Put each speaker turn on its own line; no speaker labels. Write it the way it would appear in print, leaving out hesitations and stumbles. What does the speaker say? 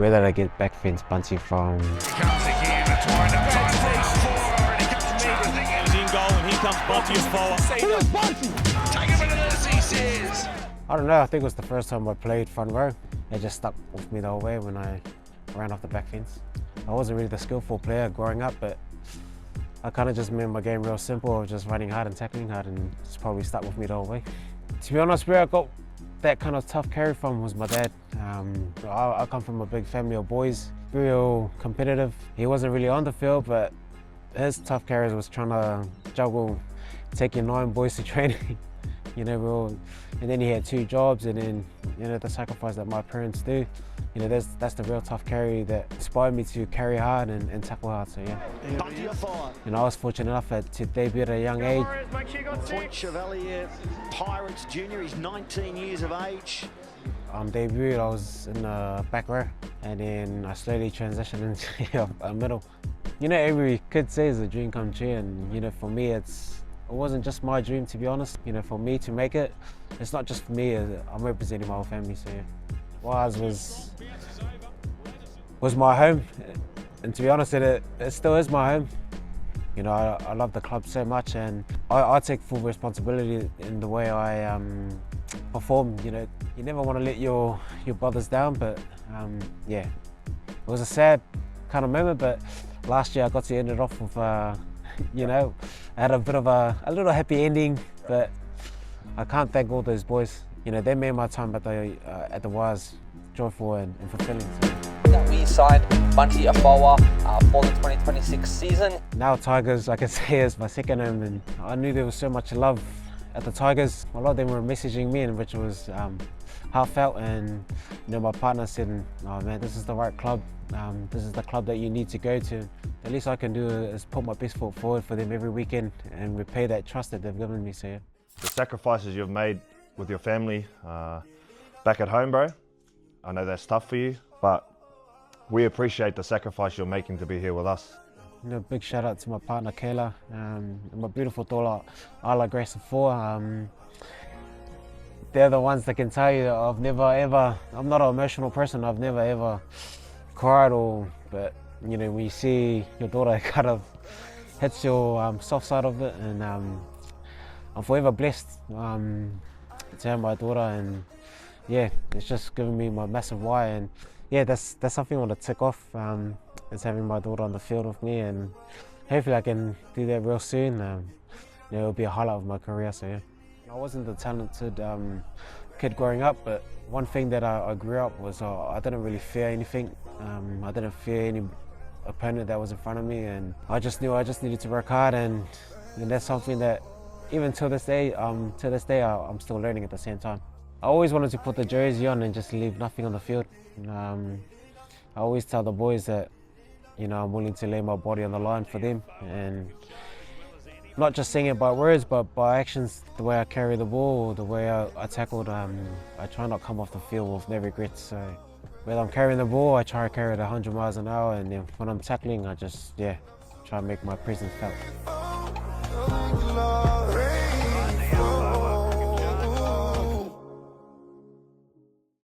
Where did I get Backfence Bunty from?
He comes again, trying to and he comes He's in goal, and here comes Bunty as forward. Take him into this, he says.
I don't know, I think it was the first time I played front row. It just stuck with me the whole way when I ran off the back fence. I wasn't really the skillful player growing up, but I kind of just made my game real simple. I was just running hard and tackling hard, and it's probably stuck with me the whole way. To be honest, where I got that kind of tough carry from was my dad. I come from a big family of boys, real competitive. He wasn't really on the field, but his tough carries was trying to juggle taking 9 boys to training. You know, and then he had 2 jobs, and then, you know, the sacrifice that my parents do. You know, that's the real tough carry that inspired me to carry hard and tackle hard, so yeah. And I was fortunate enough to debut at a young age.
Point Chevalier, Pirates Junior, he's 19 years of age.
On debut, I was in the back row, and then I slowly transitioned into a middle. You know, every kid says a dream come true, and, you know, for me, it wasn't just my dream, to be honest. You know, for me to make it, it's not just for me, I'm representing my whole family, so yeah. Wise was my home, and to be honest, it still is my home. You know, I love the club so much, and I take full responsibility in the way I perform. You know, you never want to let your brothers down, but yeah, it was a sad kind of moment, but last year I got to end it off with, you know, I had a bit of a little happy ending, but I can't thank all those boys. You know, they made my time at the Wires joyful and fulfilling. So.
We signed Bunty Afoa for the 2026 season.
Now Tigers, I can say, is my second home, and I knew there was so much love at the Tigers. A lot of them were messaging me, which was heartfelt, and, you know, my partner said, "Oh man, this is the right club. This is the club that you need to go to." The least I can do is put my best foot forward for them every weekend and repay that trust that they've given me. So yeah.
The sacrifices you've made with your family back at home, bro, I know that's tough for you, but we appreciate the sacrifice you're making to be here with us.
You know, big shout out to my partner Kayla, and my beautiful daughter Ala Grace of 4. They're the ones that can tell you that I'm not an emotional person. I've never ever cried, but you know, when you see your daughter, it kind of hits your soft side of it, and I'm forever blessed to have my daughter, and yeah, it's just given me my massive why, and yeah, that's something I want to tick off. Is having my daughter on the field with me, and hopefully I can do that real soon. You know, it'll be a highlight of my career. So yeah, I wasn't the talented kid growing up, but one thing that I grew up was I didn't really fear anything. I didn't fear any opponent that was in front of me, and I just knew I just needed to work hard, and that's something that even to this day I'm still learning at the same time. I always wanted to put the jersey on and just leave nothing on the field. I always tell the boys that, you know, I'm willing to lay my body on the line for them, and not just saying it by words, but by actions. The way I carry the ball, the way I tackled, I try not to come off the field with no regrets. So when I'm carrying the ball, I try to carry it 100 miles an hour, and then when I'm tackling, I just, yeah, try to make my presence felt.